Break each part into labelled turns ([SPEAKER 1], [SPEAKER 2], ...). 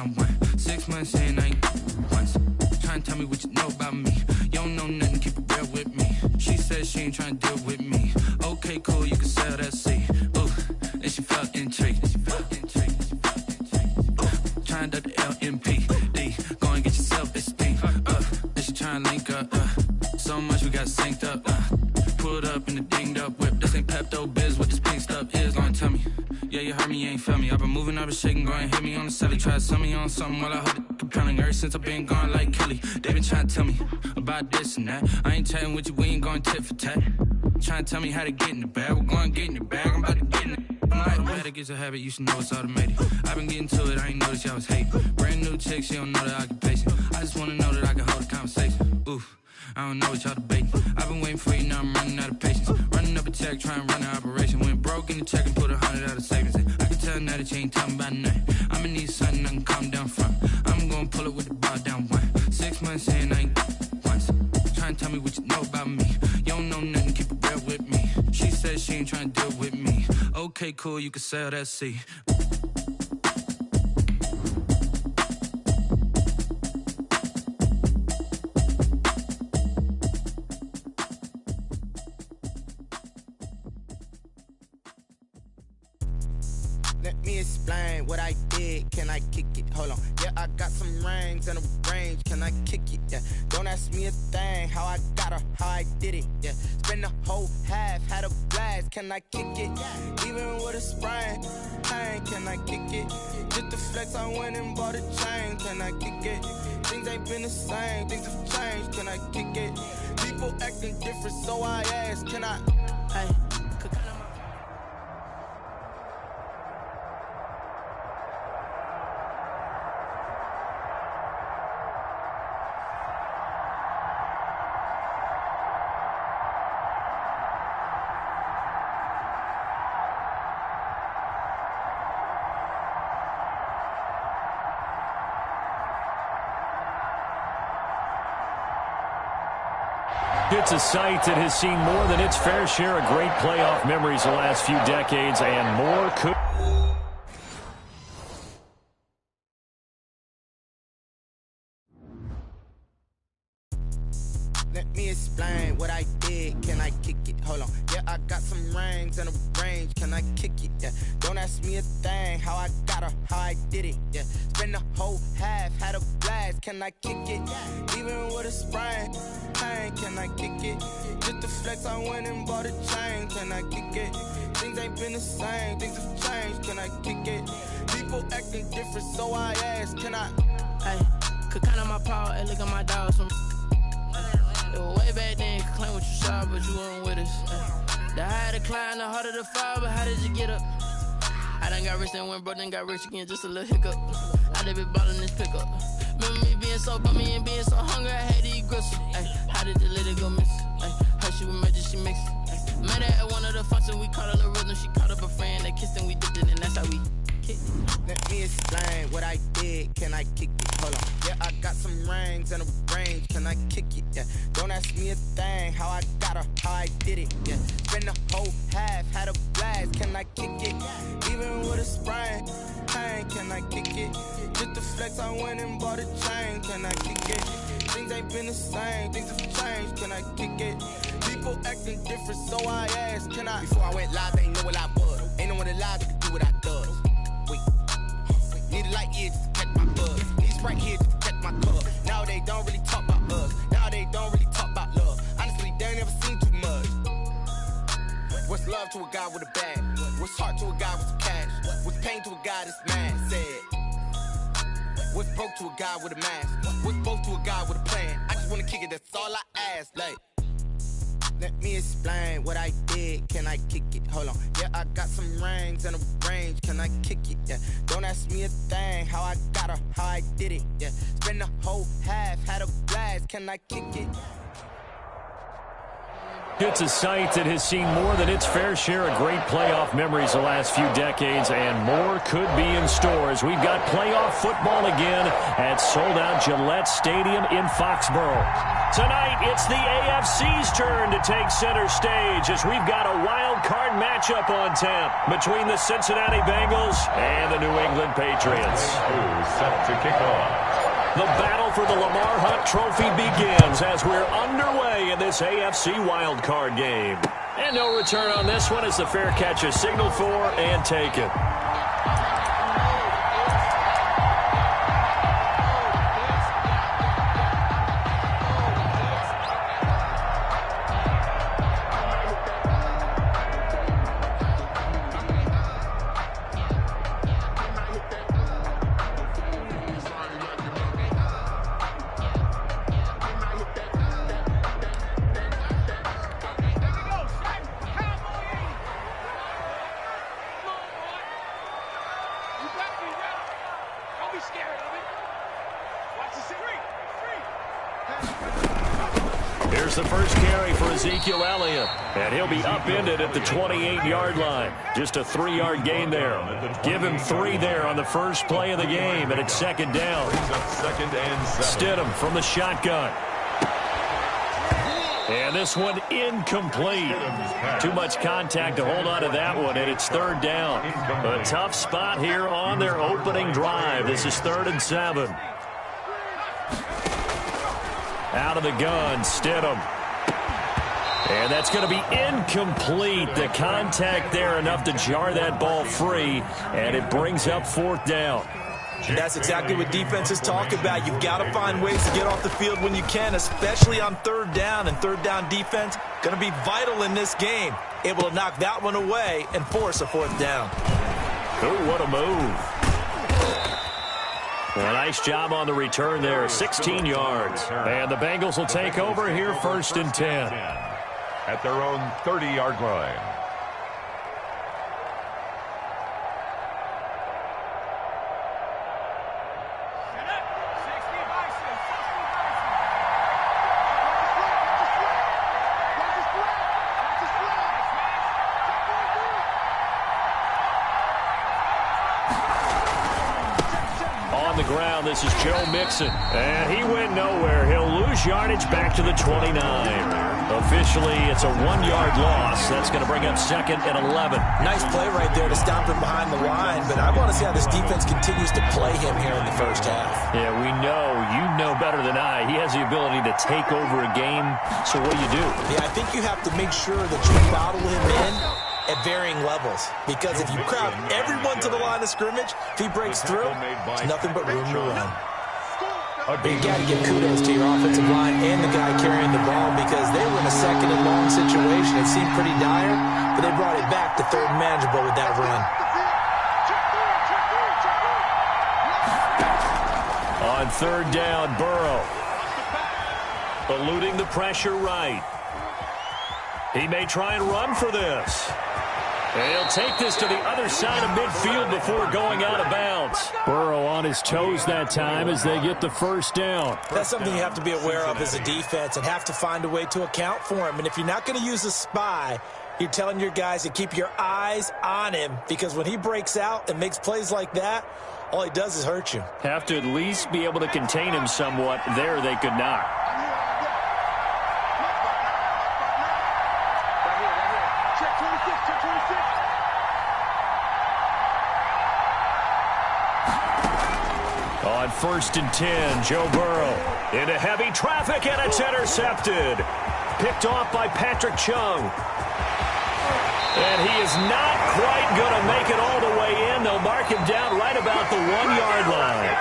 [SPEAKER 1] down one. 6 months in, I ain't once. Trying to tell me what you know about me. You don't know nothing, keep it real with me. She said she ain't trying to deal with me. Okay, cool, you can sell that seat. Ooh, and she felt intrigued. Trying to the LMPD. Go and get your self-esteem. And she trying to link up. So much we got synced up. Pulled up in the dinged up whip. This ain't Pepto-Biz, what this pink stuff is. Gonna tell me. Yeah, you heard me, you ain't felt me. I've been moving, I've been shaking, go and hit me on the celly. Try to sell me on something while I hold it compelling. Ever since I've been gone like Kelly, they been trying to tell me about this and that. I ain't chatting with you, we ain't going tit for tat. Trying to tell me how to get in the bag. We're going to get in the bag, I'm about to get in it. I'm like, automatic is a habit, you should know it's automated. I've been getting to it, I ain't noticed y'all was hating. Brand new chick, she don't know the occupation. I just wanna know that I can hold a conversation. Oof, I don't know what y'all debating. I've been waiting for you, now I'm running out of patience. Running up a check, trying to run an operation. Went broke in the check and put 100 out of savings in. I can tell now that you ain't talking about nothing. I'ma need something I can calm down from. I'm gonna pull it with the bar down one. 6 months in, I ain't once. Trying to tell me what you know about me. You don't know nothing, keep it real with me. She said she ain't trying to deal with me. Okay, cool, you can sell that seat.
[SPEAKER 2] Let me explain what I did. Can I kick it? Hold on. Yeah, I got some rings and a range. Can I kick it? Yeah. Don't ask me a thing. How I got her, how I did it. Yeah. Spend the whole half, had a blast. Can I kick it? Even with a sprain. Pain, can I kick it? Just the flex, I went and bought a chain. Can I kick it? Things ain't been the same. Things have changed. Can I kick it? People acting different, so I ask. Can I? Hey.
[SPEAKER 3] It's a site that has seen more than its fair share of great playoff memories the last few decades, and more could.
[SPEAKER 2] Let me explain what I did. Can I kick it? Hold on. Yeah, I got some rings and a range. Can I kick it? Yeah. Don't ask me a thing. How I got her, how I did it. Yeah. Spend the whole half, had a blast. Can I kick it? Even with a sprain. Pain, can I kick it? Just the flex, I went and bought a chain. Can I kick it? Things ain't been the same. Things have changed. Can I kick it? People acting different, so I ask. Can I?
[SPEAKER 4] Hey, could count on my power and look at my dogs. Way back then, you could claim what you saw, but you weren't with us. The higher the climb, the harder the fall, but how did you get up? I done got rich, then went broke, then got rich again, just a little hiccup. I done been ballin' this pickup. Remember me being so bummy and being so hungry, I had to eat gristle. Ay, how did you let it go miss? Ay, how she was magic, she mixed. Met her at one of the functions, we caught her the rhythm, she caught up a friend, they kissed and we dipped it, and that's how we kicked.
[SPEAKER 2] Let me explain what I did. Can I kick it? Hold on. Yeah, I got some rings and a range. Can I kick it? Yeah. Don't ask me a thing. How I got her, how I did it. Yeah. Spend the whole half, had a blast. Can I kick it? Even with a sprain. Pain, can I kick it? Just the flex, I went and bought a chain. Can I kick it? Things ain't been the same. Things have changed. Can I kick it? People acting different, so I ask. Can I? Before I went live, they ain't know what I was. Ain't no one alive that could do what I does. Need a light year just to catch my buzz. Need Sprite here just to catch my cup. Now they don't really talk about us. Now they don't really talk about love. Honestly, they ain't never seen too much. What's love to a guy with a bag? What's heart to a guy with some cash? What's pain to a guy that's mad? Said. What's broke to a guy with a mask? What's both to a guy with a plan? I just wanna kick it, that's all I ask. Like, let me explain what I did. Can I kick it? Hold on. Yeah, I got some rings and a range. Can I kick it? Yeah. Don't ask me a thing. How I got her, how I did it. Yeah. Spend the whole half, had a blast. Can I kick it?
[SPEAKER 3] It's a site that has seen more than its fair share of great playoff memories the last few decades, and more could be in store as we've got playoff football again at sold-out Gillette Stadium in Foxborough. Tonight, it's the AFC's turn to take center stage as we've got a wild card matchup on tap between the Cincinnati Bengals and the New England Patriots.
[SPEAKER 5] Set to kick off.
[SPEAKER 3] The battle for the Lamar Hunt Trophy begins as we're underway in this AFC wildcard game. And no return on this one as the fair catch is signaled for and taken. Here's the first carry for Ezekiel Elliott, and he'll be upended at the 28-yard line. Just a 3-yard gain there. Give him 3 there on the first play of the game, and it's second down.
[SPEAKER 5] Second and 7.
[SPEAKER 3] Stidham from the shotgun. And this one incomplete. Too much contact to hold on to that one, and it's third down. A tough spot here on their opening drive. This is 3rd and 7. Out of the gun, Stidham. And that's going to be incomplete. The contact there enough to jar that ball free, and it brings up 4th down.
[SPEAKER 6] And that's exactly what defenses talk about. You've got to find ways to get off the field when you can, especially on 3rd down. And 3rd down defense going to be vital in this game. Able to knock that one away and force a 4th down.
[SPEAKER 3] Ooh, what a move. A nice job on the return there, 16 yards. And the Bengals will take over here 1st and 10.
[SPEAKER 5] At their own 30-yard line.
[SPEAKER 3] On the ground, this is Joe Mixon. And he went nowhere. He'll lose yardage back to the 29. Officially, it's a 1-yard loss. That's going to bring up 2nd and 11.
[SPEAKER 6] Nice play right there to stop him behind the line, but I want to see how this defense continues to play him here in the first half.
[SPEAKER 3] Yeah, we know. You know better than I. He has the ability to take over a game. So what do?
[SPEAKER 6] Yeah, I think you have to make sure that you bottle him in at varying levels, because if you crowd everyone to the line of scrimmage, if he breaks through, there's nothing but room to run. But you got to give kudos to your offensive line and the guy carrying the ball, because they were in a 2nd and long situation. It seemed pretty dire, but they brought it back to 3rd and manageable with that run.
[SPEAKER 3] On 3rd down, Burrow. Eluding the pressure right. He may try and run for this. And he'll take this to the other side of midfield before going out of bounds. Burrow on his toes that time as they get the 1st down.
[SPEAKER 6] That's something you have to be aware of as a defense and have to find a way to account for him. And if you're not going to use a spy, you're telling your guys to keep your eyes on him, because when he breaks out and makes plays like that, all he does is hurt you.
[SPEAKER 3] Have to at least be able to contain him somewhat. There they could not. On 1st and 10, Joe Burrow into heavy traffic, and it's intercepted. Picked off by Patrick Chung. And he is not quite going to make it all the way in. They'll mark him down right about the 1-yard line.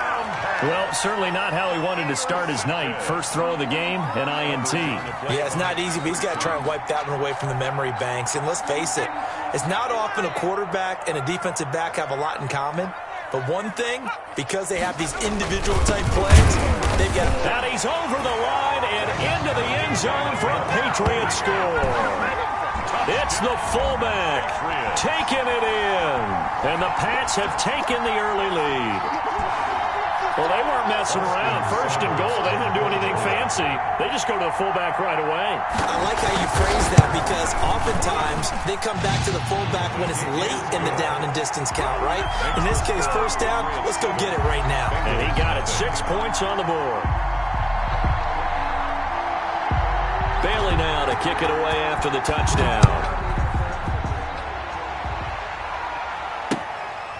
[SPEAKER 3] Well, certainly not how he wanted to start his night. First throw of the game, an INT.
[SPEAKER 6] Yeah, it's not easy, but he's got to try and wipe that one away from the memory banks. And let's face it, it's not often a quarterback and a defensive back have a lot in common. But one thing, because they have these individual type plays, they've got to...
[SPEAKER 3] And he's over the line and into the end zone for a Patriots score. It's the fullback taking it in. And the Pats have taken the early lead. Well, they weren't messing around. First and goal, they don't do anything fancy. They just go to the fullback right away.
[SPEAKER 6] I like how you phrase that because oftentimes they come back to the fullback when it's late in the down and distance count, right? In this case, first down, let's go get it right now.
[SPEAKER 3] And he got it. 6 points on the board. Bailey now to kick it away after the touchdown.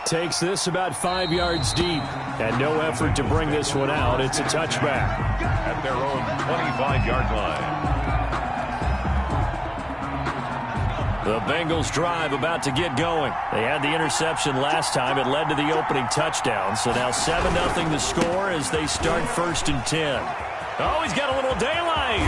[SPEAKER 3] Takes this about 5 yards deep. And no effort to bring this one out. It's a touchback.
[SPEAKER 5] At their own 25-yard line.
[SPEAKER 3] The Bengals drive about to get going. They had the interception last time. It led to the opening touchdown. So now 7-0 the score as they start 1st and 10. Oh, he's got a little daylight.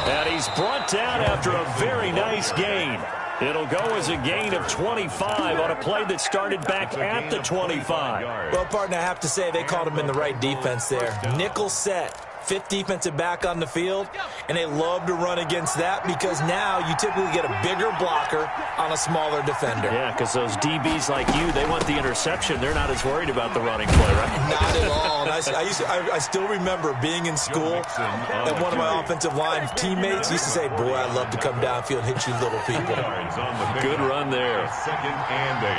[SPEAKER 3] And he's brought down after a very nice gain. It'll go as a gain of 25 on a play that started back at the 25.
[SPEAKER 6] Well, partner, I have to say they called him in the right defense there. Nickel set. 5th defensive back on the field, and they love to run against that because now you typically get a bigger blocker on a smaller defender.
[SPEAKER 3] Yeah, because those DBs like you, they want the interception. They're not as worried about the running play, right?
[SPEAKER 6] Not at all. And I still remember being in school, and one of my offensive line teammates used to say, boy, I'd love to come downfield and hit you little people.
[SPEAKER 3] Good run there.
[SPEAKER 5] 2nd and 8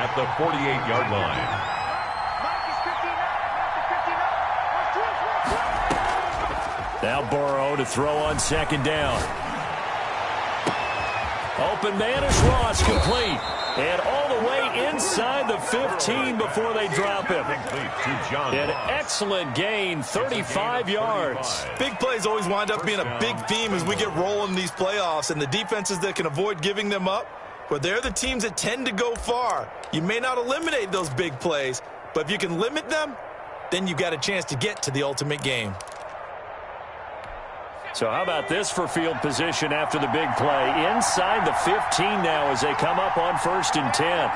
[SPEAKER 5] at the 48-yard line.
[SPEAKER 3] Now Burrow to throw on 2nd down. Open man is Ross, complete. And all the way inside the 15 before they drop him. An excellent gain, 35 yards.
[SPEAKER 6] Big plays always wind up being a big theme as we get rolling in these playoffs, and the defenses that can avoid giving them up, well, they're the teams that tend to go far. You may not eliminate those big plays, but if you can limit them, then you've got a chance to get to the ultimate game.
[SPEAKER 3] So how about this for field position after the big play? Inside the 15 now as they come up on 1st and 10.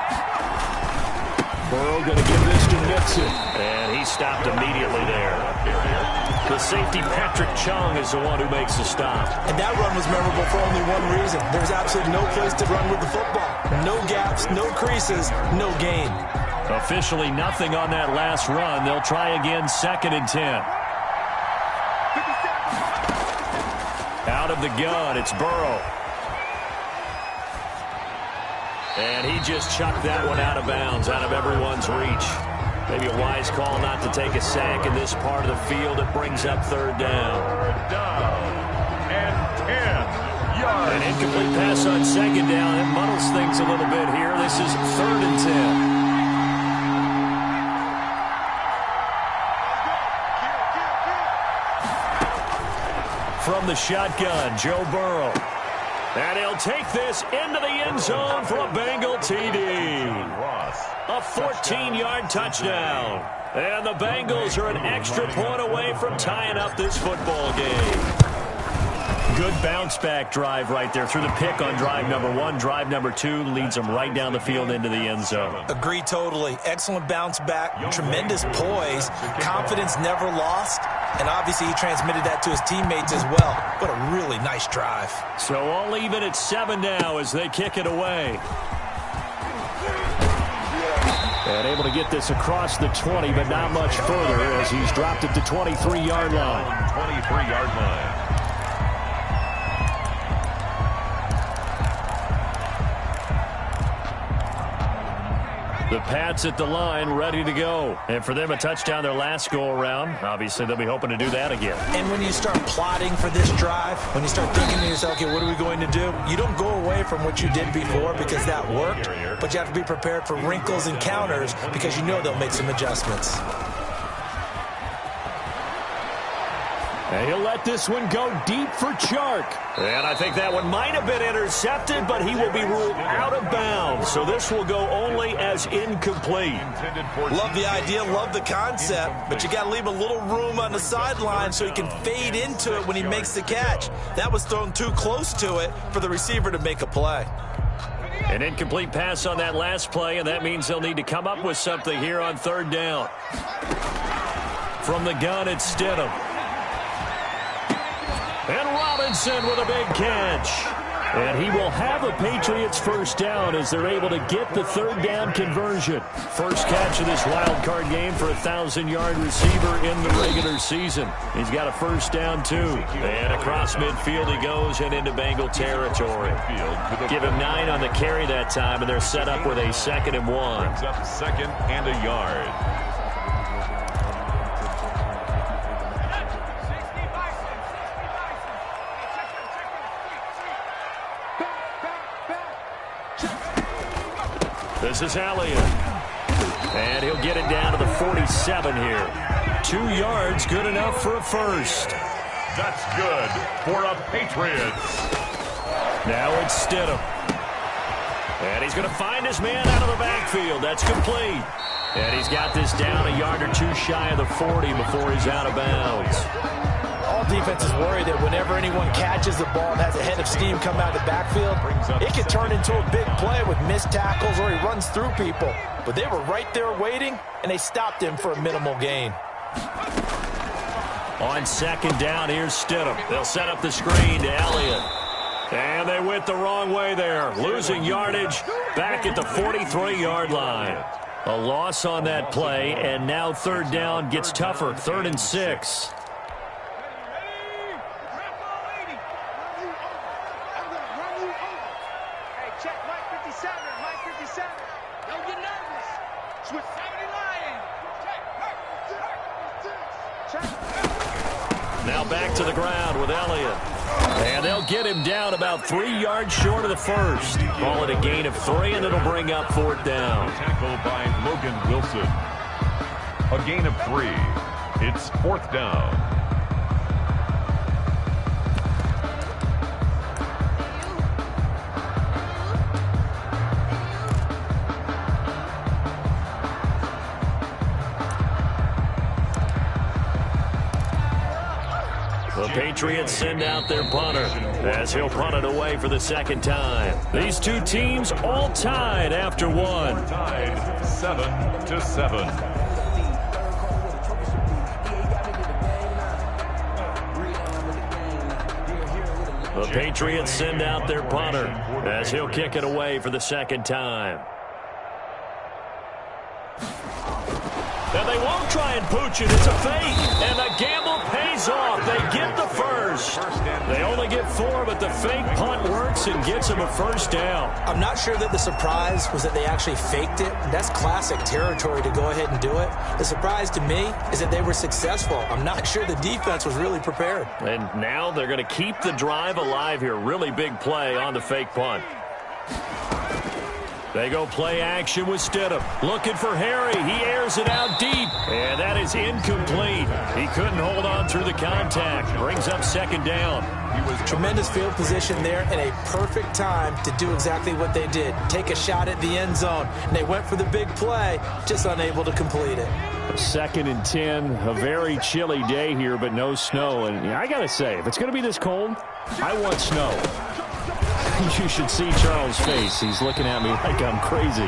[SPEAKER 3] Burrow going to give this to Nixon. And he stopped immediately there. The safety, Patrick Chung, is the one who makes the stop.
[SPEAKER 6] And that run was memorable for only one reason. There's absolutely no place to run with the football. No gaps, no creases, no gain.
[SPEAKER 3] Officially nothing on that last run. They'll try again 2nd and 10. Out of the gun, it's Burrow. And he just chucked that one out of bounds, out of everyone's reach. Maybe a wise call not to take a sack in this part of the field. It brings up 3rd down.
[SPEAKER 5] And 10 yards.
[SPEAKER 3] An incomplete pass on 2nd down. It muddles things a little bit here. This is 3rd and 10. From the shotgun, Joe Burrow. And he'll take this into the end zone for a Bengal TD. A 14-yard touchdown. And the Bengals are an extra point away from tying up this football game. Good bounce-back drive right there through the pick on drive number 1. Drive number 2 leads them right down the field into the end zone.
[SPEAKER 6] Agree totally. Excellent bounce back, tremendous poise, confidence never lost, and obviously he transmitted that to his teammates as well. What a really nice drive.
[SPEAKER 3] So all even at 7 now as they kick it away. And able to get this across the 20, but not much further as he's dropped it to 23-yard line.
[SPEAKER 5] 23-yard line.
[SPEAKER 3] The Pats at the line, ready to go. And for them, a touchdown their last go-around. Obviously, they'll be hoping to do that again.
[SPEAKER 6] And when you start plotting for this drive, when you start thinking to yourself, okay, what are we going to do? You don't go away from what you did before because that worked, but you have to be prepared for wrinkles and counters because you know they'll make some adjustments.
[SPEAKER 3] And he'll let this one go deep for Chark. And I think that one might have been intercepted, but he will be ruled out of bounds. So this will go only as incomplete.
[SPEAKER 6] Love the idea, love the concept, but you got to leave a little room on the sideline so he can fade into it when he makes the catch. That was thrown too close to it for the receiver to make a play.
[SPEAKER 3] An incomplete pass on that last play, and that means they'll need to come up with something here on 3rd down. From the gun, it's Stidham. And Robinson with a big catch. And he will have a Patriots first down as they're able to get the third down conversion. First catch of this wild card game for a 1,000-yard receiver in the regular season. He's got a first down, too. And across midfield he goes and into Bengal territory. Give him 9 on the carry that time, and they're set up with a 2nd and 1.
[SPEAKER 5] Brings up 2nd and a yard.
[SPEAKER 3] This is Elliott. And he'll get it down to the 47 here. 2 yards, good enough for a first.
[SPEAKER 5] That's good for a Patriots.
[SPEAKER 3] Now it's Stidham. And he's going to find his man out of the backfield. That's complete. And he's got this down a yard or 2 shy of the 40 before he's out of bounds.
[SPEAKER 6] All defenses worry that whenever anyone catches the ball and has a head of steam come out of the backfield, it can turn into a big play with missed tackles or he runs through people. But they were right there waiting, and they stopped him for a minimal gain.
[SPEAKER 3] On 2nd down, here's Stidham. They'll set up the screen to Elliott. And they went the wrong way there, losing yardage back at the 43-yard line. A loss on that play, and now 3rd down gets tougher, 3rd and 6. Now back to the ground with Elliott. And they'll get him down about 3 yards short of the first. Call it a gain of 3, and it'll bring up 4th down.
[SPEAKER 5] Tackle by Logan Wilson. A gain of 3. It's 4th down.
[SPEAKER 3] The Patriots send out their punter as he'll punt it away for the 2nd time. These 2 teams all tied after 1.
[SPEAKER 5] Tied 7-7.
[SPEAKER 3] The Patriots send out their punter as he'll kick it away for the 2nd time. And they won't try and pooch it. It's a fake. And the gamble pays off. They get the first. They only get 4, but the fake punt works and gets them a first down.
[SPEAKER 6] I'm not sure that the surprise was that they actually faked it. That's classic territory to go ahead and do it. The surprise to me is that they were successful. I'm not sure the defense was really prepared.
[SPEAKER 3] And now they're going to keep the drive alive here. Really big play on the fake punt. They go play action with Stidham. Looking for Harry. He airs it out deep. And that is incomplete. He couldn't hold on through the contact. Brings up 2nd down.
[SPEAKER 6] Tremendous field position there and a perfect time to do exactly what they did. Take a shot at the end zone. And they went for the big play, just unable to complete it.
[SPEAKER 3] 2nd and 10. A very chilly day here, but no snow. And I got to say, if it's going to be this cold, I want snow. You should see Charles' face. He's looking at me like I'm crazy.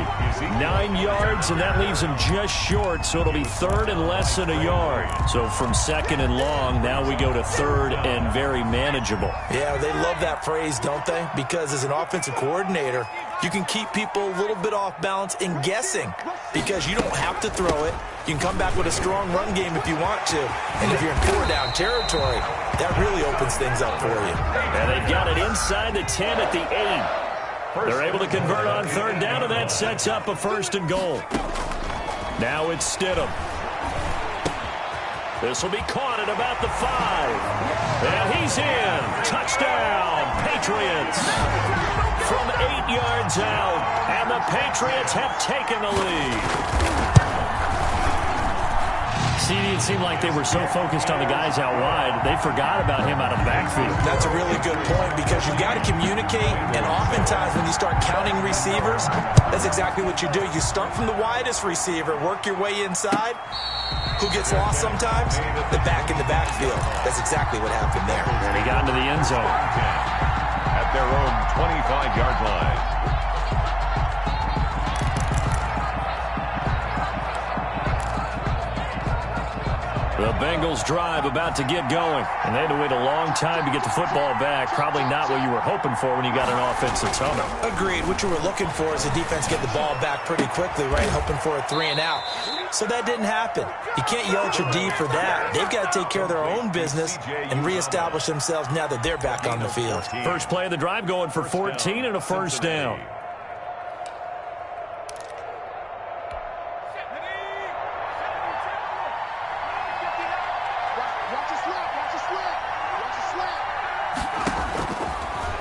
[SPEAKER 3] 9 yards, and that leaves him just short, so it'll be 3rd and less than a yard. So from 2nd and long, now we go to 3rd and very manageable.
[SPEAKER 6] Yeah, they love that phrase, don't they? Because as an offensive coordinator, you can keep people a little bit off balance in guessing because you don't have to throw it. You can come back with a strong run game if you want to. And if you're in 4-down territory, that really opens things up for you.
[SPEAKER 3] And they've got it inside the 10 at the 8. They're able to convert on 3rd down, and that sets up a 1st and goal. Now it's Stidham. This will be caught at about the 5. And he's in. Touchdown, Patriots. From 8 yards out, and the Patriots have taken the lead. It seemed like they were so focused on the guys out wide, they forgot about him out of the backfield.
[SPEAKER 6] That's a really good point because you've got to communicate, and oftentimes when you start counting receivers, that's exactly what you do. You start from the widest receiver, work your way inside. Who gets lost sometimes? The back in the backfield. That's exactly what happened there.
[SPEAKER 3] And he got into the end zone.
[SPEAKER 5] At their own 25-yard line.
[SPEAKER 3] The Bengals drive about to get going. And they had to wait a long time to get the football back. Probably not what you were hoping for when you got an offensive tunnel.
[SPEAKER 6] Agreed. What you were looking for is the defense get the ball back pretty quickly, right? Hoping for a 3-and-out. So that didn't happen. You can't yell at your D for that. They've got to take care of their own business and reestablish themselves now that they're back on the field.
[SPEAKER 3] First play of the drive going for 14 and a first down.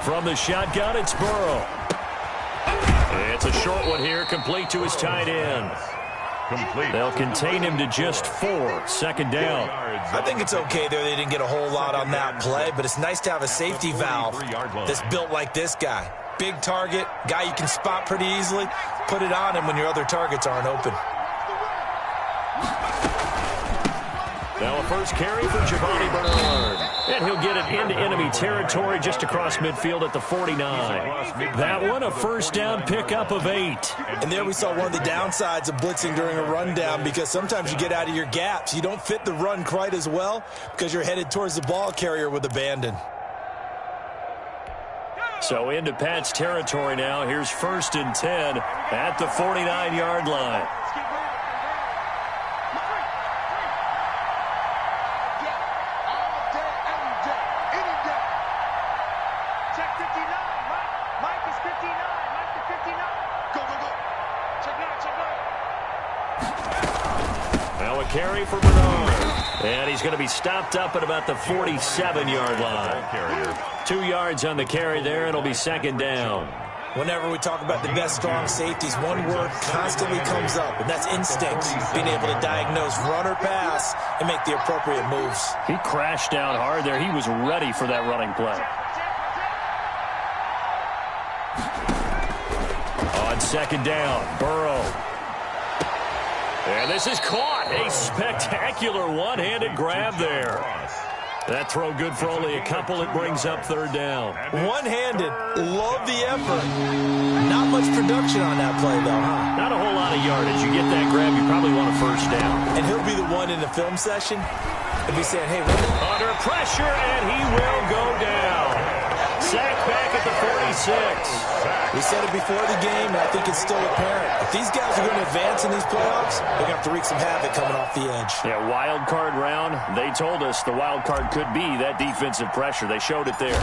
[SPEAKER 3] From the shotgun, it's Burrow. It's a short one here, complete to his tight end. They'll contain him to just 4. Second down.
[SPEAKER 6] I think it's okay there. They didn't get a whole lot on that play, but it's nice to have a safety valve that's built like this guy. Big target, guy you can spot pretty easily. Put it on him when your other targets aren't open.
[SPEAKER 3] Now a first carry for Giovanni Bernard. And he'll get it into enemy territory just across midfield at the 49. That one, a first down pickup of 8.
[SPEAKER 6] And there we saw one of the downsides of blitzing during a rundown, because sometimes you get out of your gaps. You don't fit the run quite as well because you're headed towards the ball carrier with abandon.
[SPEAKER 3] So into Pat's territory now. Here's 1st and 10 at the 49-yard line. Carry for Bernard. And he's going to be stopped up at about the 47-yard line. 2 yards on the carry there, and it'll be second down.
[SPEAKER 6] Whenever we talk about the best strong safeties, one word constantly comes up, and that's instinct. Being able to diagnose run or pass and make the appropriate moves.
[SPEAKER 3] He crashed down hard there. He was ready for that running play. On second down, Burrow. And this is caught. A spectacular one-handed grab there. That throw good for only a couple. It brings up third down.
[SPEAKER 6] One-handed. Love the effort. Not much production on that play, though, huh?
[SPEAKER 3] Not a whole lot of yardage. You get that grab, you probably want a first down.
[SPEAKER 6] And he'll be the one in the film session. He'll be saying, hey,
[SPEAKER 3] under pressure, and he will go down. Sacked back at the 46.
[SPEAKER 6] We said it before the game, and I think it's still apparent. If these guys are going to advance in these playoffs, they're going to have to wreak some havoc coming off the edge.
[SPEAKER 3] Yeah, wild card round. They told us the wild card could be that defensive pressure. They showed it there.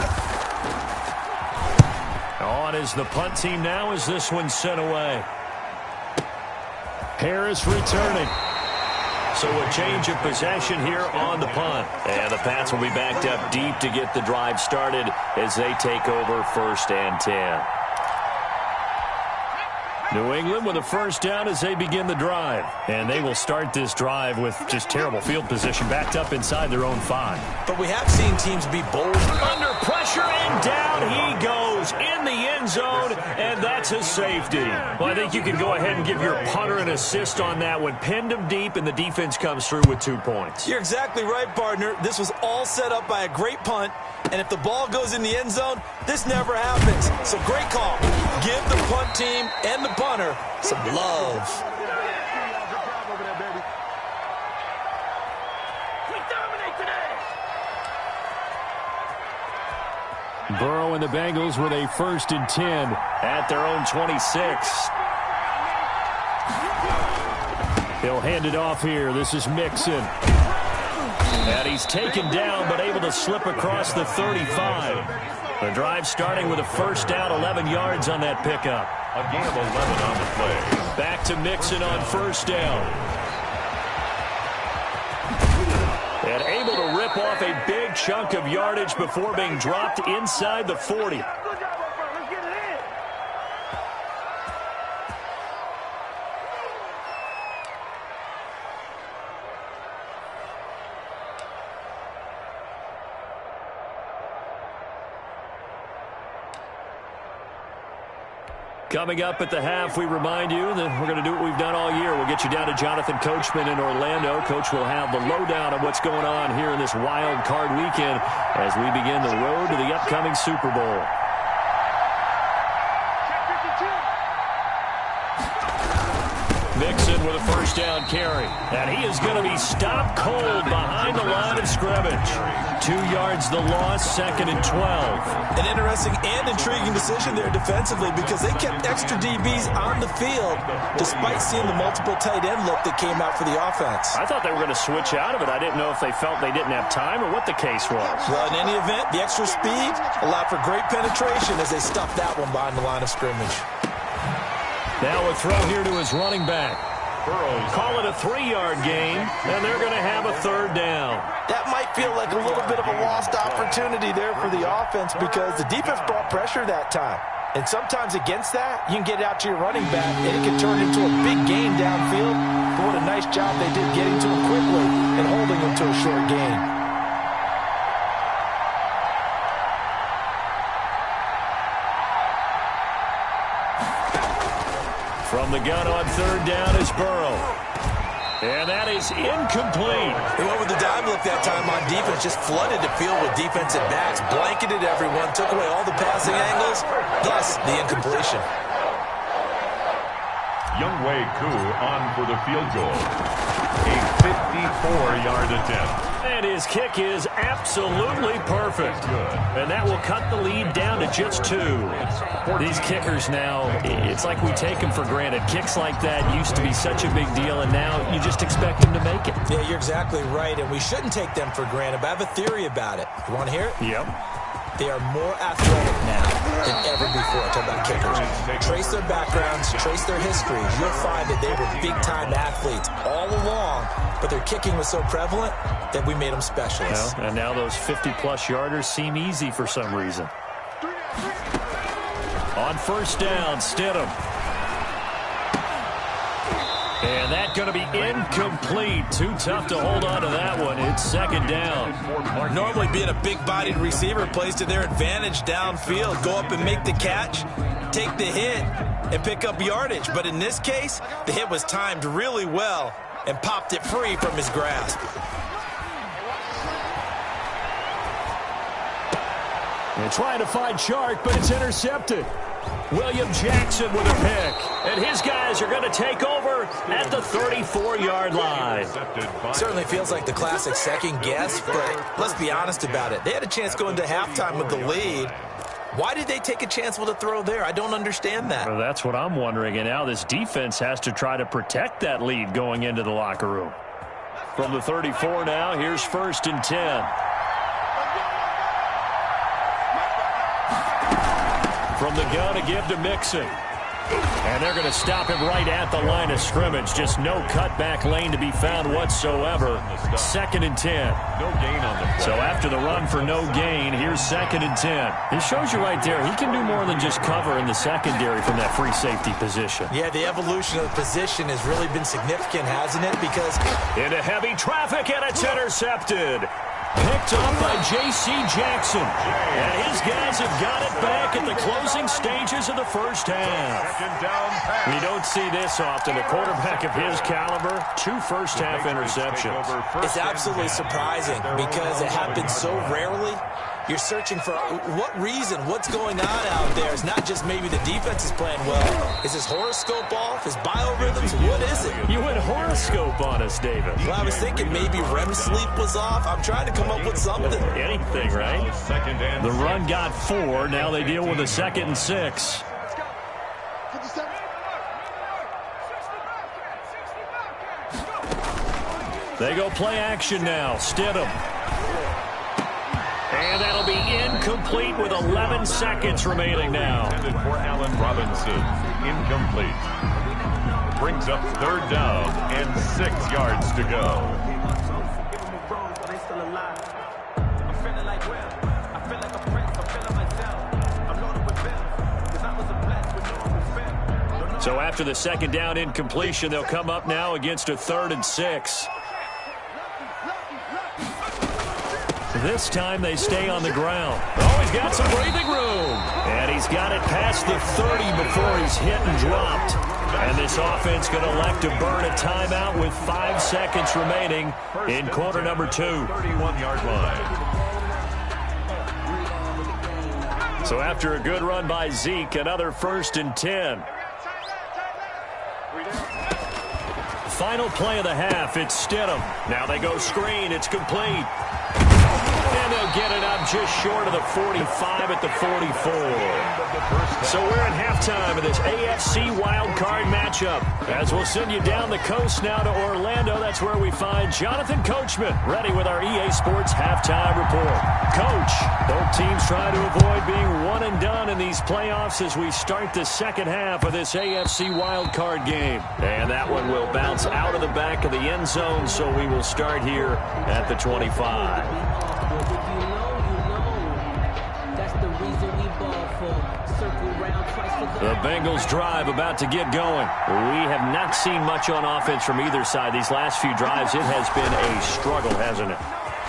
[SPEAKER 3] On is the punt team now as this one's sent away. Harris returning. So a change of possession here on the punt. And the Pats will be backed up deep to get the drive started as they take over 1st and 10. New England with a first down as they begin the drive. And they will start this drive with just terrible field position, backed up inside their own 5.
[SPEAKER 6] But we have seen teams be bold.
[SPEAKER 3] Under pressure, and down he goes in the end zone, and that's a safety. Well, I think you can go ahead and give your punter an assist on that one. Pinned him deep, and the defense comes through with 2 points.
[SPEAKER 6] You're exactly right, partner. This was all set up by a great punt, and if the ball goes in the end zone, this never happens. So great call. Give the punt team and the punter some love.
[SPEAKER 3] Burrow and the Bengals with a 1st and 10 at their own 26. He'll hand it off here. This is Mixon. And he's taken down but able to slip across the 35. The drive starting with a first down, 11 yards on that pickup.
[SPEAKER 5] A gain of 11 on the play.
[SPEAKER 3] Back to Mixon on first down. And able to rip off a big chunk of yardage before being dropped inside the 40. Coming up at the half, we remind you that we're going to do what we've done all year. We'll get you down to Jonathan Coachman in Orlando. Coach will have the lowdown of what's going on here in this wild card weekend as we begin the road to the upcoming Super Bowl. Mixon with a first down carry. And he is going to be stopped cold behind the line of scrimmage. 2 yards the loss, 2nd and 12.
[SPEAKER 6] An interesting and intriguing decision there defensively because they kept extra DBs on the field despite seeing the multiple tight end look that came out for the offense.
[SPEAKER 3] I thought they were going to switch out of it. I didn't know if they felt they didn't have time or what the case was.
[SPEAKER 6] Well, in any event, the extra speed allowed for great penetration as they stuffed that one behind the line of scrimmage.
[SPEAKER 3] Now a throw here to his running back. Call it a 3-yard gain, and they're going to have a 3rd down.
[SPEAKER 6] That might feel like a little bit of a lost opportunity there for the offense because the defense brought pressure that time. And sometimes against that, you can get it out to your running back, and it can turn into a big gain downfield. But what a nice job they did getting to him quickly and holding him to a short gain.
[SPEAKER 3] From the gun on 3rd down is Burrow. And that is incomplete.
[SPEAKER 6] They went with the dime look that time on defense, just flooded the field with defensive backs, blanketed everyone, took away all the passing angles, thus the incompletion.
[SPEAKER 5] Younghoe Koo on for the field goal. A 54-yard attempt.
[SPEAKER 3] And his kick is absolutely perfect. And that will cut the lead down to just 2. These kickers now, it's like we take them for granted. Kicks like that used to be such a big deal, and now you just expect them to make it.
[SPEAKER 6] Yeah, you're exactly right, and we shouldn't take them for granted, but I have a theory about it. You want to hear it?
[SPEAKER 3] Yep.
[SPEAKER 6] They are more athletic now than ever before. Talk about kickers. Trace their backgrounds, trace their histories. You'll find that they were big-time athletes all along, but their kicking was so prevalent that we made them specialists.
[SPEAKER 3] Well, and now those 50-plus yarders seem easy for some reason. On 1st down, Stidham. And that's going to be incomplete. Too tough to hold on to that one. It's 2nd down.
[SPEAKER 6] Normally being a big-bodied receiver plays to their advantage downfield. Go up and make the catch, take the hit, and pick up yardage. But in this case, the hit was timed really well and popped it free from his grasp.
[SPEAKER 3] They're trying to find Chark, but it's intercepted. William Jackson with a pick. And his guys are going to take over at the 34-yard line.
[SPEAKER 6] Certainly feels like the classic second guess, but let's be honest about it. They had a chance going to halftime with the lead. Why did they take a chance with a throw there? I don't understand that.
[SPEAKER 3] Well, that's what I'm wondering. And now this defense has to try to protect that lead going into the locker room. From the 34 now, here's 1st and 10. From the gun, a give to Mixon. And they're going to stop him right at the line of scrimmage. Just no cutback lane to be found whatsoever. 2nd and 10.
[SPEAKER 5] No gain on the play.
[SPEAKER 3] So after the run for no gain, here's 2nd and 10. It shows you right there, he can do more than just cover in the secondary from that free safety position.
[SPEAKER 6] Yeah, the evolution of the position has really been significant, hasn't it? Because
[SPEAKER 3] into heavy traffic, and it's intercepted. Picked up by J.C. Jackson. And his guys have got it back at the closing stages of the first half. We don't see this often. A quarterback of his caliber, 2 first-half interceptions.
[SPEAKER 6] It's absolutely surprising because it happens so rarely. You're searching for what reason, what's going on out there. It's not just maybe the defense is playing well. Is his horoscope off? His biorhythms? What is it?
[SPEAKER 3] You went horoscope on us, David.
[SPEAKER 6] Well, I was thinking maybe REM sleep was off. I'm trying to come up with something.
[SPEAKER 3] Anything, right? The run got 4. Now they deal with a 2nd and 6. They go play action now. Stidham. And that'll be incomplete with 11 seconds remaining now.
[SPEAKER 5] Intended for Allen Robinson. Incomplete. Brings up 3rd down and 6 yards to go.
[SPEAKER 3] So after the 2nd down incompletion, they'll come up now against a 3rd and 6. This time they stay on the ground. Oh, he's got some breathing room. And he's got it past the 30 before he's hit and dropped. And this offense going to elect to burn a timeout with 5 seconds remaining in quarter number 2.
[SPEAKER 5] 31-yard line.
[SPEAKER 3] So after a good run by Zeke, another 1st and 10. final play of the half. It's Stidham. Now they go screen. It's complete. And they'll get it up just short of the 45 at the 44. So we're at halftime of this AFC wildcard matchup. As we'll send you down the coast now to Orlando, that's where we find Jonathan Coachman ready with our EA Sports halftime report. Coach, both teams try to avoid being one and done in these playoffs as we start the second half of this AFC wildcard game. And that one will bounce out of the back of the end zone, so we will start here at the 25. The Bengals drive about to get going. We have not seen much on offense from either side. These last few drives, it has been a struggle, hasn't it?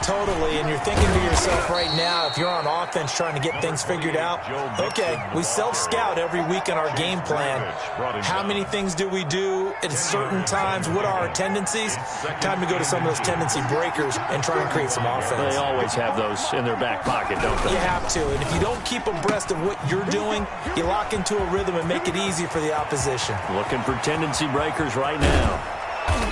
[SPEAKER 6] Totally, and you're thinking to yourself right now, if you're on offense trying to get things figured out, okay, we self-scout every week in our game plan. How many things do we do at certain times? What are our tendencies? Time to go to some of those tendency breakers and try and create some offense.
[SPEAKER 3] They always have those in their back pocket, don't they?
[SPEAKER 6] You have to, and if you don't keep abreast of what you're doing, you lock into a rhythm and make it easy for the opposition.
[SPEAKER 3] Looking for tendency breakers right now.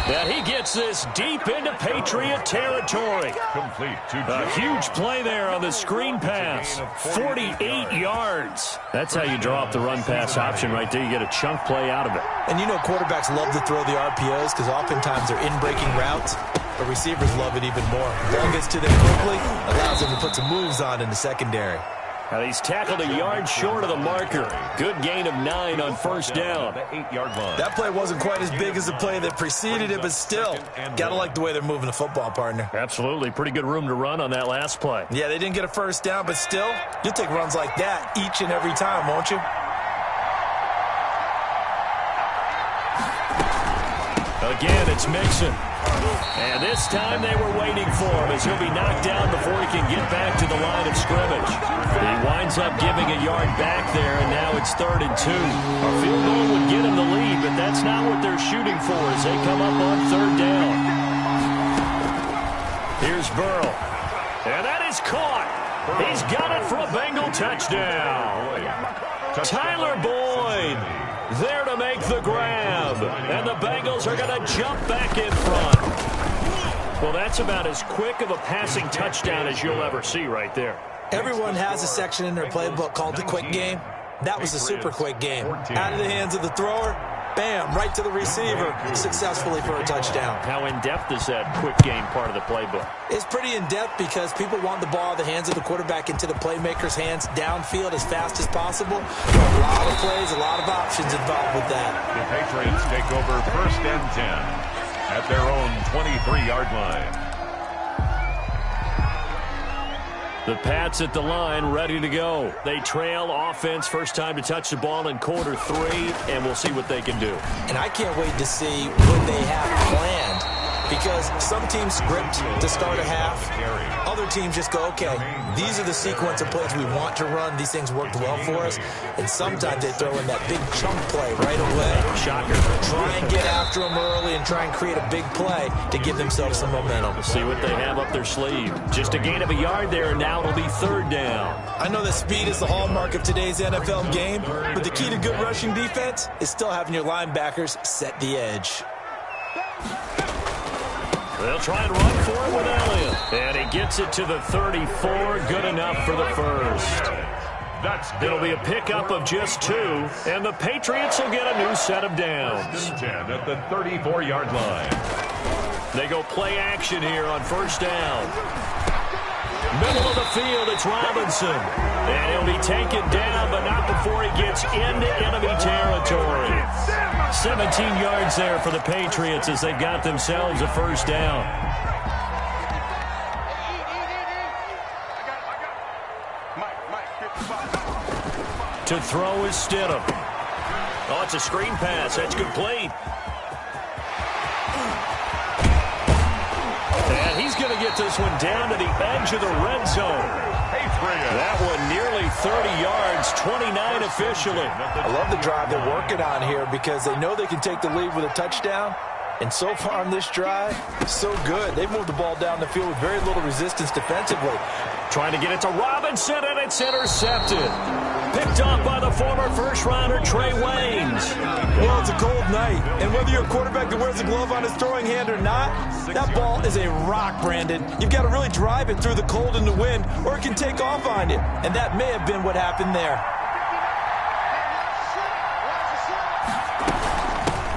[SPEAKER 3] Now he gets this deep into Patriot territory.
[SPEAKER 5] Complete to
[SPEAKER 3] a huge play there on the screen pass. 48 yards. That's how you draw up the run pass option right there. You get a chunk play out of it.
[SPEAKER 6] And you know quarterbacks love to throw the RPOs because oftentimes they're in-breaking routes. But receivers love it even more. Ball gets to them quickly, allows them to put some moves on in the secondary.
[SPEAKER 3] Now he's tackled a yard short of the marker. Good gain of 9 on first down.
[SPEAKER 6] That play wasn't quite as big as the play that preceded it, but still, got to like the way they're moving the football, partner.
[SPEAKER 3] Absolutely. Pretty good room to run on that last play.
[SPEAKER 6] Yeah, they didn't get a first down, but still, you'll take runs like that each and every time, won't you?
[SPEAKER 3] Again, it's Mixon. And this time they were waiting for him as he'll be knocked down before he can get back to the line of scrimmage. He winds up giving a yard back there, and now it's 3rd and 2. A field goal would get him the lead, but that's not what they're shooting for as they come up on 3rd down. Here's Burrow. And that is caught. He's got it for a Bengal touchdown. Tyler Boyd there to make the grab. And the Bengals are going to jump back in front. Well, that's about as quick of a passing touchdown as you'll ever see right there.
[SPEAKER 6] Everyone has a section in their playbook called the quick game. That was a super quick game. Out of the hands of the thrower, bam, right to the receiver, successfully for a touchdown.
[SPEAKER 3] How in-depth is that quick game part of the playbook?
[SPEAKER 6] It's pretty in-depth because people want the ball out of the hands of the quarterback into the playmaker's hands downfield as fast as possible. A lot of plays, a lot of options involved with that.
[SPEAKER 5] The Patriots take over 1st and 10 at their own 23-yard line.
[SPEAKER 3] The Pats at the line, ready to go. They trail offense, first time to touch the ball in quarter 3, and we'll see what they can do.
[SPEAKER 6] And I can't wait to see what they have planned because some teams script to start a half. Other teams just go, okay, these are the sequence of plays we want to run. These things worked well for us. And sometimes they throw in that big chunk play right away.
[SPEAKER 3] Shocker.
[SPEAKER 6] Try and get after them early and try and create a big play to give themselves some momentum.
[SPEAKER 3] See what they have up their sleeve. Just a gain of a yard there, and now it'll be 3rd down.
[SPEAKER 6] I know that speed is the hallmark of today's NFL game, but the key to good rushing defense is still having your linebackers set the edge.
[SPEAKER 3] They'll try and run for it with Elliott. And he gets it to the 34. Good enough for the first. It'll be a pickup of just 2, and the Patriots will get a new set of downs.
[SPEAKER 5] 10 at the 34-yard line.
[SPEAKER 3] They go play action here on first down. Middle of the field, it's Robinson. And he'll be taken down, but not before he gets into enemy territory. 17 yards there for the Patriots as they got themselves a first down. To throw is Stidham. Oh, it's a screen pass. That's complete. And he's going to get this one down to the edge of the red zone. That one nearly 30 yards, 29 officially.
[SPEAKER 6] I love the drive they're working on here because they know they can take the lead with a touchdown. And so far on this drive, so good. They've moved the ball down the field with very little resistance defensively.
[SPEAKER 3] Trying to get it to Robinson, and it's intercepted. picked off by the former first-rounder Trey Waynes.
[SPEAKER 6] Well, it's a cold night, and whether you're a quarterback that wears a glove on his throwing hand or not, that ball is a rock, Brandon. You've got to really drive it through the cold and the wind, or it can take off on you, and that may have been what happened there.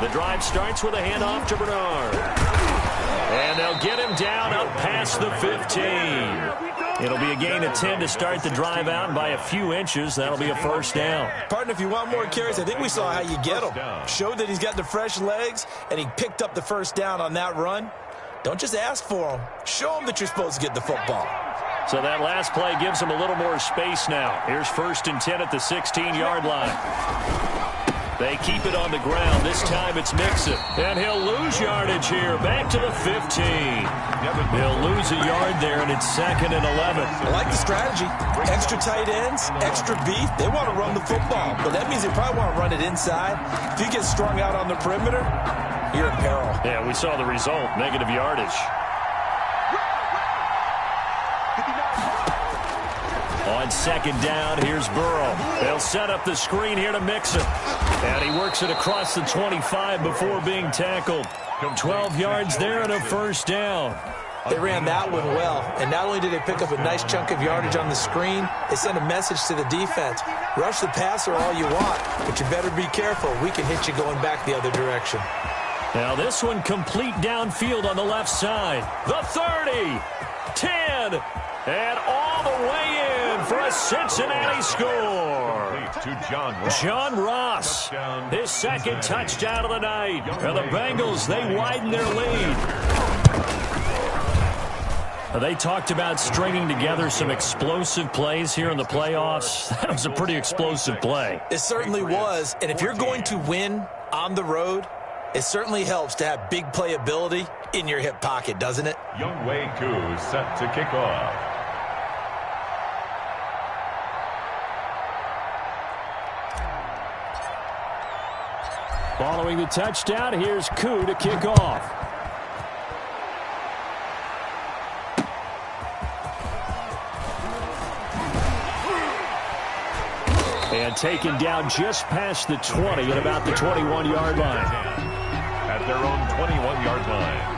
[SPEAKER 3] The drive starts with a handoff to Bernard. And they'll get him down up past the 15. It'll be a gain of 10 to start the drive out, and by a few inches, that'll be a first down.
[SPEAKER 6] Partner, if you want more carries, I think we saw how you get him. Showed that he's got the fresh legs, and he picked up the first down on that run. Don't just ask for him. Show him that you're supposed to get the football.
[SPEAKER 3] So that last play gives him a little more space now. Here's 1st and 10 at the 16-yard line. They keep it on the ground. This time it's Mixon. And he'll lose yardage here. Back to the 15. He'll lose a yard there, and it's 2nd and 11.
[SPEAKER 6] I like the strategy. Extra tight ends, extra beef. They want to run the football, but that means they probably want to run it inside. If you get strung out on the perimeter, you're in peril.
[SPEAKER 3] Yeah, we saw the result. Negative yardage. On 2nd down, here's Burrow. They'll set up the screen here to Mixon. And he works it across the 25 before being tackled. 12 yards there and a first down.
[SPEAKER 6] They ran that one well, and not only did they pick up a nice chunk of yardage on the screen, they sent a message to the defense. Rush the passer all you want, but you better be careful. We can hit you going back the other direction.
[SPEAKER 3] Now this one complete downfield on the left side. The 30, 10, and all the way in for a Cincinnati score. John Ross, his 2nd touchdown of the night. And the Bengals, they widen their lead. They talked about stringing together some explosive plays here in the playoffs. That was a pretty explosive play.
[SPEAKER 6] It certainly was. And if you're going to win on the road, it certainly helps to have big playability in your hip pocket, doesn't it?
[SPEAKER 5] Younghoe Koo set to kick off.
[SPEAKER 3] Following the touchdown, here's Koo to kick off. And taken down just past the 20 at about the 21-yard line.
[SPEAKER 5] At their own 21-yard line.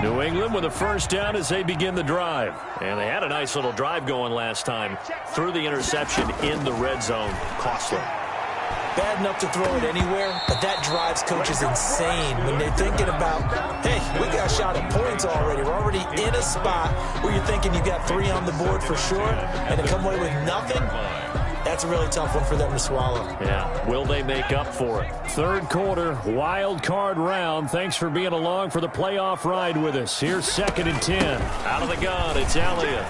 [SPEAKER 3] New England with a first down as they begin the drive. And they had a nice little drive going last time. Threw the interception in the red zone. Costly.
[SPEAKER 6] Bad enough to throw it anywhere, but that drives coaches insane when they're thinking about, hey, we got a shot at points already. We're already in a spot where you're thinking you got 3 on the board for sure, and to come away with nothing, that's a really tough one for them to swallow.
[SPEAKER 3] Yeah, will they make up for it? 3rd quarter, wild card round. Thanks for being along for the playoff ride with us. Here's 2nd and 10. Out of the gun, it's Elliott.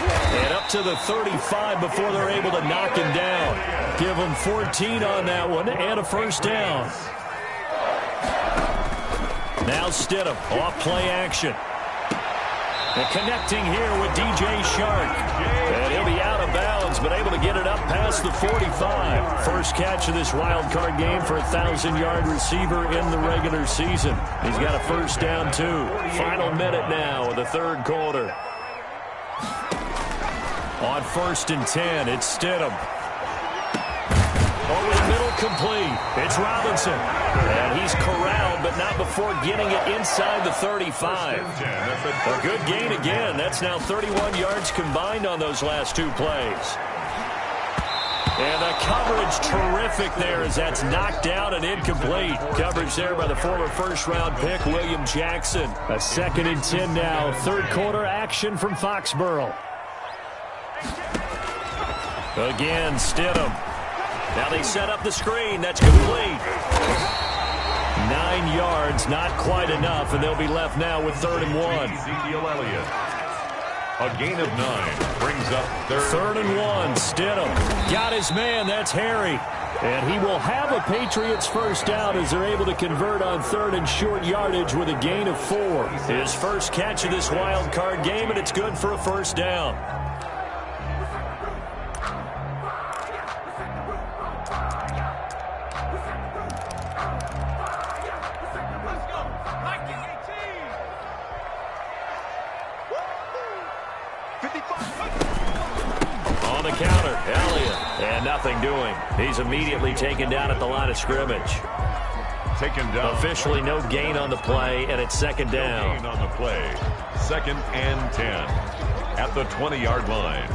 [SPEAKER 3] And up to the 35 before they're able to knock him down. Give him 14 on that one and a first down. Now Stidham, off play action. And connecting here with DJ Shark. And he'll be out of bounds, but able to get it up past the 45. First catch of this wild card game for a 1,000-yard receiver in the regular season. He's got a first down, too. Final minute now of the 3rd quarter. On 1st and 10, it's Stidham. Over the middle, complete. It's Robinson. And he's corralled, but not before getting it inside the 35. A good gain again. That's now 31 yards combined on those last 2 plays. And the coverage terrific there as that's knocked down and incomplete. Coverage there by the former first-round pick, William Jackson. A 2nd and 10 now. 3rd quarter action from Foxborough. Again, Stidham. Now they set up the screen. That's complete. 9 yards, not quite enough, and they'll be left now with 3rd and 1.
[SPEAKER 5] Ezekiel Elliott. A gain of 9 brings up
[SPEAKER 3] 3rd and 1. Stidham got his man. That's Harry. And he will have a Patriots first down as they're able to convert on 3rd and short yardage with a gain of 4. His first catch of this wild card game, and it's good for a first down. counter. Elliott. And nothing doing. He's immediately taken down at the line of scrimmage.
[SPEAKER 5] Taken down.
[SPEAKER 3] Officially no gain on the play, and it's second down.
[SPEAKER 5] No gain on the play. 2nd and 10 at the 20-yard line.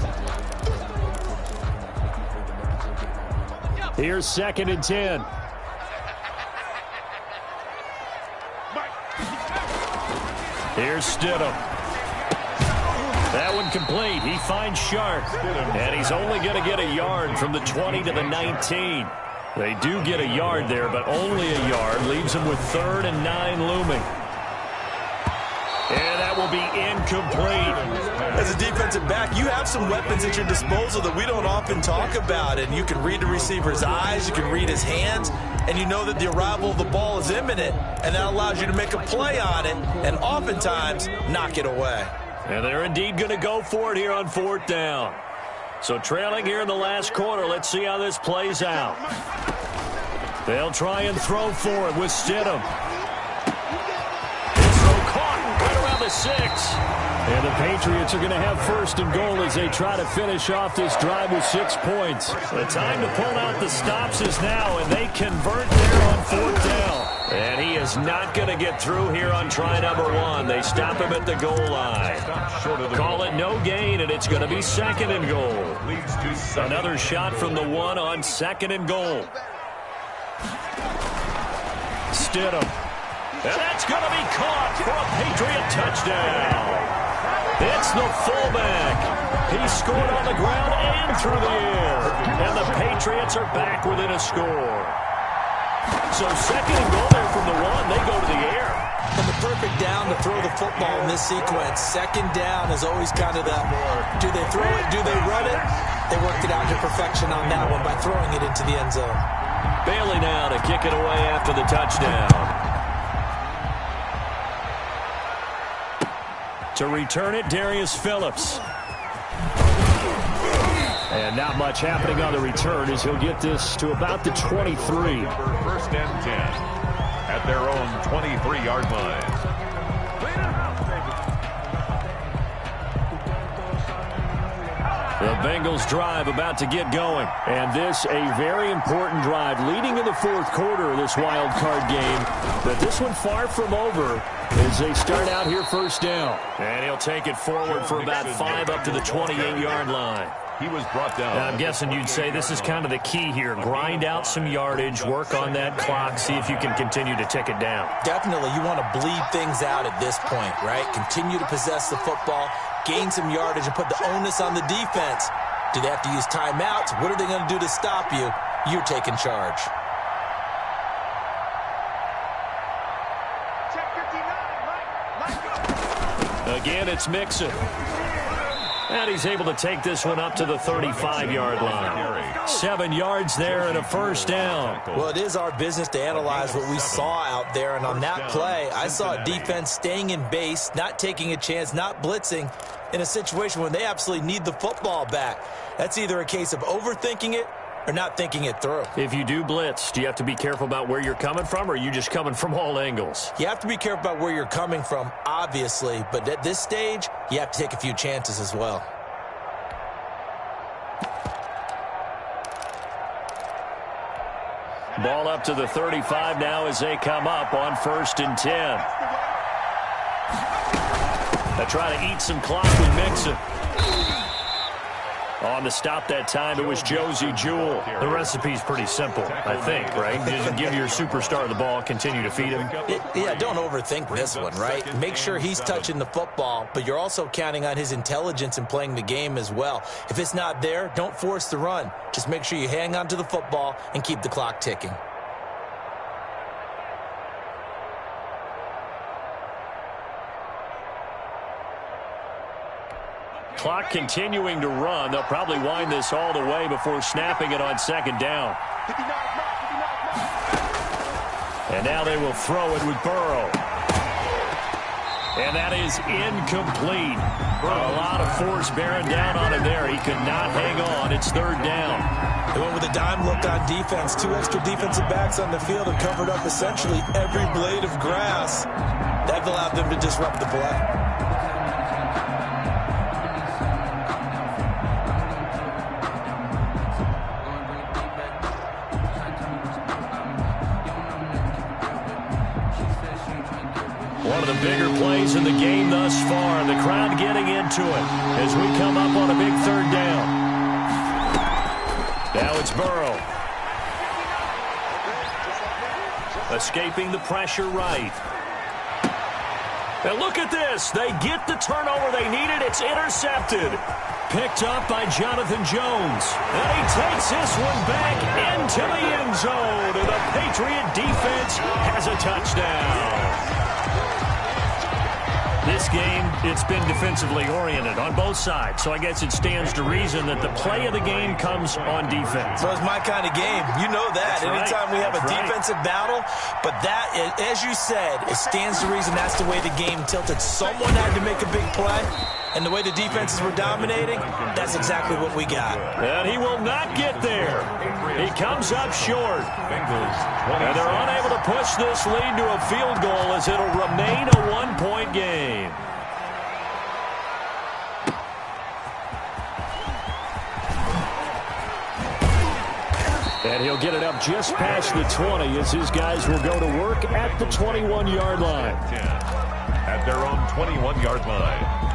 [SPEAKER 3] Here's 2nd and 10. Here's Stidham. That one complete. He finds Sharp. And he's only going to get a yard from the 20 to the 19. They do get a yard there, but only a yard. Leaves them with 3rd and 9 looming. And that will be incomplete.
[SPEAKER 6] As a defensive back, you have some weapons at your disposal that we don't often talk about. And you can read the receiver's eyes, you can read his hands, and you know that the arrival of the ball is imminent. And that allows you to make a play on it and oftentimes knock it away.
[SPEAKER 3] And they're indeed going to go for it here on 4th down. So trailing here in the last quarter, let's see how this plays out. They'll try and throw for it with Stidham. It's so caught right around the 6. And the Patriots are going to have 1st and goal as they try to finish off this drive with 6 points. The time to pull out the stops is now, and they convert there on 4th down. And he is not going to get through here on try number 1. They stop him at the goal line. Call it no gain, and it's going to be 2nd and goal. Another shot from the 1 on 2nd and goal. Stidham. And that's going to be caught for a Patriot touchdown. It's the fullback. He scored on the ground and through the air. And the Patriots are back within a score. So 2nd and goal there from the 1. They go to the air.
[SPEAKER 6] And the perfect down to throw the football in this sequence. 2nd down is always kind of the, do they throw it, do they run it? They worked it out to perfection on that one by throwing it into the end zone.
[SPEAKER 3] Bailey now to kick it away after the touchdown. To return it, Darius Phillips. And not much happening on the return as he'll get this to about the 23.
[SPEAKER 5] 1st and 10 at their own 23-yard line.
[SPEAKER 3] The Bengals drive about to get going. And this a very important drive leading in the 4th quarter of this wild card game. But this one far from over as they start out here 1st down. And he'll take it forward for about 5 up to the 28-yard line.
[SPEAKER 5] He was brought down.
[SPEAKER 3] Now, I'm guessing you'd say this is kind of the key here. Grind out some yardage, work on that clock, see if you can continue to tick it down.
[SPEAKER 6] Definitely, you want to bleed things out at this point, right? Continue to possess the football, gain some yardage, and put the onus on the defense. Do they have to use timeouts? What are they going to do to stop you? You're taking charge.
[SPEAKER 3] Again, it's Mixon. And he's able to take this one up to the 35-yard line. 7 yards there and a 1st down.
[SPEAKER 6] Well, it is our business to analyze what we saw out there. And on that play, I saw a defense staying in base, not taking a chance, not blitzing in a situation when they absolutely need the football back. That's either a case of overthinking it or not thinking it through.
[SPEAKER 3] If you do blitz, do you have to be careful about where you're coming from, or are you just coming from all angles?
[SPEAKER 6] You have to be careful about where you're coming from, obviously, but at this stage, you have to take a few chances as well.
[SPEAKER 3] Ball up to the 35 now as they come up on 1st and 10. They try to eat some clock with Mixon. On the stop that time, it was Josie Jewell. The recipe's pretty simple, I think, right? Just give your superstar the ball, continue to feed him.
[SPEAKER 6] Yeah, don't overthink this one, right? Make sure he's touching the football, but you're also counting on his intelligence in playing the game as well. If it's not there, don't force the run. Just make sure you hang on to the football and keep the clock ticking.
[SPEAKER 3] Clock continuing to run. They'll probably wind this all the way before snapping it on 2nd down. And now they will throw it with Burrow. And that is incomplete. A lot of force bearing down on him there. He could not hang on. It's 3rd down.
[SPEAKER 6] They went with a dime look on defense. 2 extra defensive backs on the field and covered up essentially every blade of grass. That allowed them to disrupt the play.
[SPEAKER 3] the bigger plays in the game thus far. The crowd getting into it as we come up on a big third down. Now it's Burrow. Escaping the pressure right. And look at this. They get the turnover they needed. It's intercepted. Picked up by Jonathan Jones. And he takes this one back into the end zone. And the Patriot defense has a touchdown. This game, it's been defensively oriented on both sides. So I guess it stands to reason that the play of the game comes on defense.
[SPEAKER 6] So it's my kind of game. You know that.
[SPEAKER 3] That's
[SPEAKER 6] Anytime
[SPEAKER 3] right.
[SPEAKER 6] we have a
[SPEAKER 3] That's
[SPEAKER 6] defensive battle. But that, as you said, it stands to reason that's the way the game tilted. Someone had to make a big play. And the way the defenses were dominating, that's exactly what we got.
[SPEAKER 3] And he will not get there. He comes up short. And they're unable to push this lead to a field goal as it'll remain a one-point game. And he'll get it up just past the 20 as his guys will go to work at the 21-yard line.
[SPEAKER 5] At their own 21-yard line.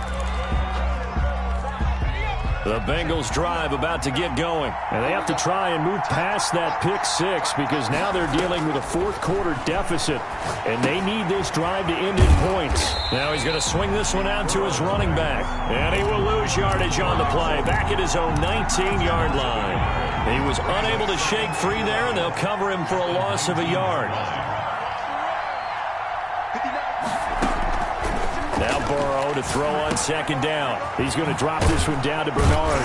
[SPEAKER 3] The Bengals drive about to get going. And they have to try and move past that pick six because now they're dealing with a fourth-quarter deficit. And they need this drive to end in points. Now he's going to swing this one out to his running back. And he will lose yardage on the play. Back at his own 19-yard line. He was unable to shake free there, and they'll cover him for a loss of a yard. Now Burrow to throw on second down. He's going to drop this one down to Bernard.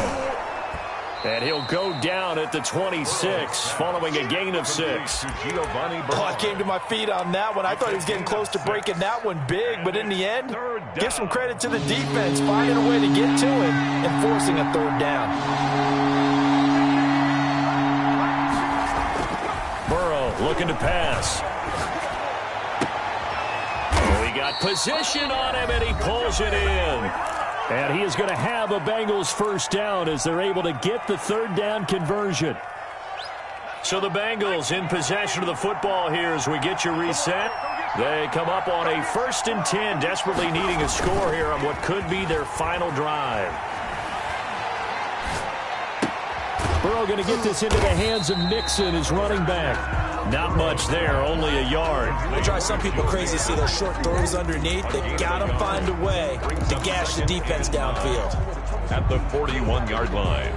[SPEAKER 3] And he'll go down at the 26 following a gain of 6.
[SPEAKER 6] Oh, I came to my feet on that one. I thought he was getting close to breaking that one big, but in the end, give some credit to the defense, finding a way to get to him and forcing a third down.
[SPEAKER 3] Burrow looking to pass. Got position on him, and he pulls it in. And he is going to have a Bengals first down as they're able to get the third down conversion. So the Bengals in possession of the football here as we get you reset. They come up on a 1st and 10, desperately needing a score here on what could be their final drive. Burrow going to get this into the hands of Mixon, his running back. Not much there, only a yard.
[SPEAKER 6] It drives some people crazy to see those short throws underneath. They've got to find a way to gash the defense downfield.
[SPEAKER 5] At the 41-yard line.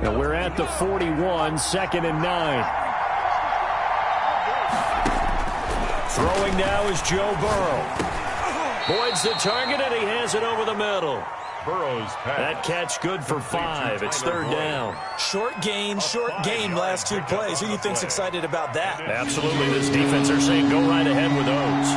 [SPEAKER 3] And we're at the 41, 2nd and 9. Throwing now is Joe Burrow. Boyd's the target, and he has it over the middle.
[SPEAKER 5] Burrow's pass.
[SPEAKER 3] That catch good for 5. It's third down.
[SPEAKER 6] Short game last 2 plays. Who do you think's excited about that?
[SPEAKER 3] Absolutely. This defense are saying go right ahead with those.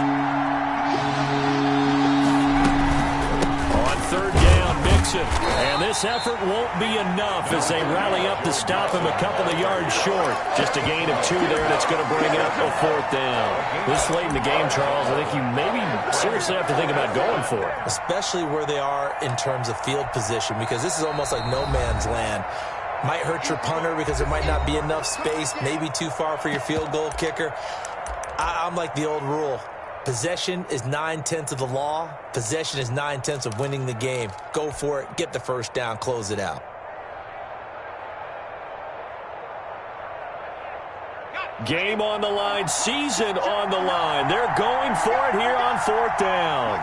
[SPEAKER 3] On third down, Mixon. And this effort won't be enough as they rally up to stop him a couple of yards short. Just a gain of 2 there, and it's going to bring up a 4th down. This late in the game, Charles, I think you maybe seriously have to think about going for it.
[SPEAKER 6] Especially where they are in terms of field position, because this is almost like no man's land. Might hurt your punter because there might not be enough space, maybe too far for your field goal kicker. I'm like the old rule. Possession is 9/10 of the law. Possession is 9/10 of winning the game. Go for it. Get the first down. Close it out.
[SPEAKER 3] Game on the line. Season on the line. They're going for it here on 4th down.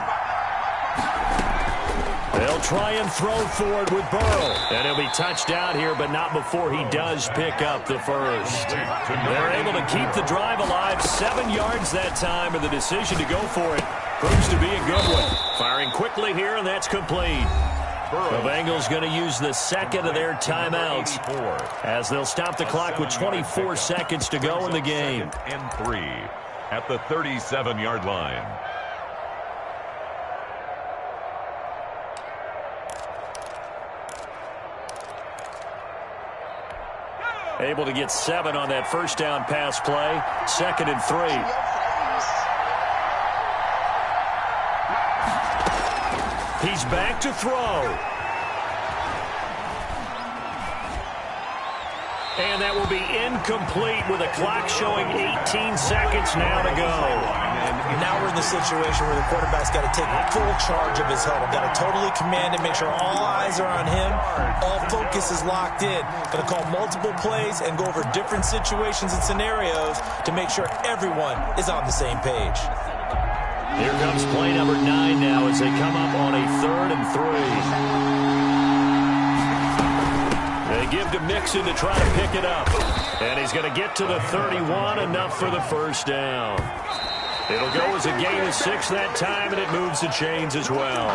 [SPEAKER 3] They'll try and throw for it with Burrow. And he'll be touched out here, but not before he does pick up the first. They're able to keep the drive alive. 7 yards that time, and the decision to go for it proves to be a good one. Firing quickly here, and that's complete. The Bengals going to use the second of their timeouts as they'll stop the clock with 24 seconds to go in the game.
[SPEAKER 5] And 3 at the 37-yard line.
[SPEAKER 3] Able to get 7 on that first down pass play. 2nd and 3. He's back to throw. And that will be incomplete with a clock showing 18 seconds now to go.
[SPEAKER 6] Now we're in the situation where the quarterback's got to take full charge of his huddle. Got to totally command it, make sure all eyes are on him. All focus is locked in. Going to call multiple plays and go over different situations and scenarios to make sure everyone is on the same page.
[SPEAKER 3] Here comes play number 9 now as they come up on a 3rd and 3. They give to Mixon to try to pick it up. And he's going to get to the 31, enough for the first down. It'll go as a gain of 6 that time, and it moves the chains as well.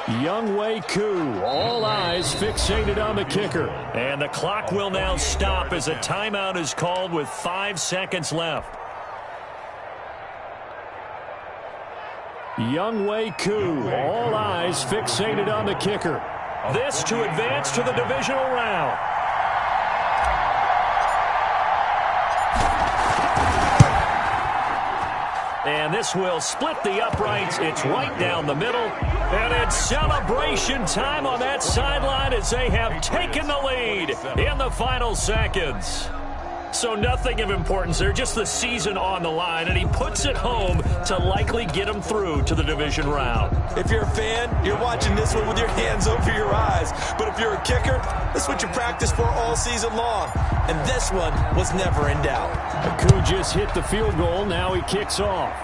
[SPEAKER 3] Younghoe Koo, all eyes fixated on the kicker. And the clock will now stop as a timeout is called with 5 seconds left. Younghoe Koo, all eyes fixated on the kicker. This to advance to the divisional round. And this will split the uprights. It's right down the middle. And it's celebration time on that sideline as they have taken the lead in the final seconds. So nothing of importance there, just the season on the line, and he puts it home to likely get him through to the division round.
[SPEAKER 6] If you're a fan, you're watching this one with your hands over your eyes. But if you're a kicker, that's what you practice for all season long. And this one was never in doubt.
[SPEAKER 3] Koo just hit the field goal. Now he kicks off.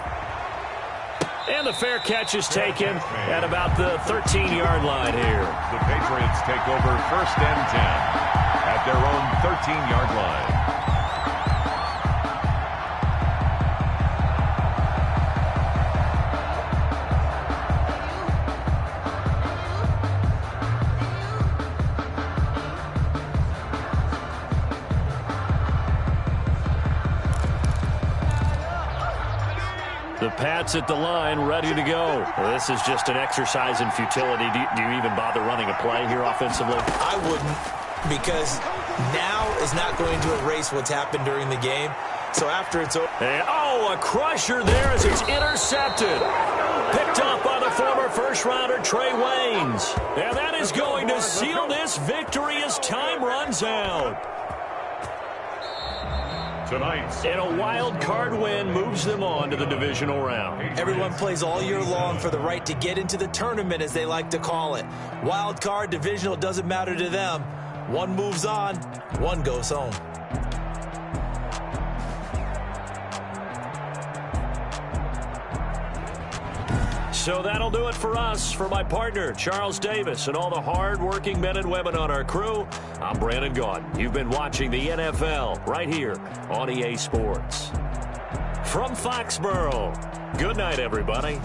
[SPEAKER 3] And the fair catch is taken at about the 13-yard line here.
[SPEAKER 5] The Patriots take over 1st and 10 at their own 13-yard line.
[SPEAKER 3] The Pats at the line, ready to go. Well, this is just an exercise in futility. Do you even bother running a play here offensively?
[SPEAKER 6] I wouldn't, because now is not going to erase what's happened during the game. So after it's over.
[SPEAKER 3] And, a crusher there as it's intercepted. Picked up by the former first-rounder Trey Waynes. And that is going to seal this victory as time runs out. And a wild card win moves them on to the divisional round.
[SPEAKER 6] Everyone plays all year long for the right to get into the tournament, as they like to call it. Wild card, divisional, doesn't matter to them. One moves on, one goes home.
[SPEAKER 3] So that'll do it for us. For my partner, Charles Davis, and all the hard-working men and women on our crew, I'm Brandon Gaudin. You've been watching the NFL right here on EA Sports. From Foxborough, good night, everybody.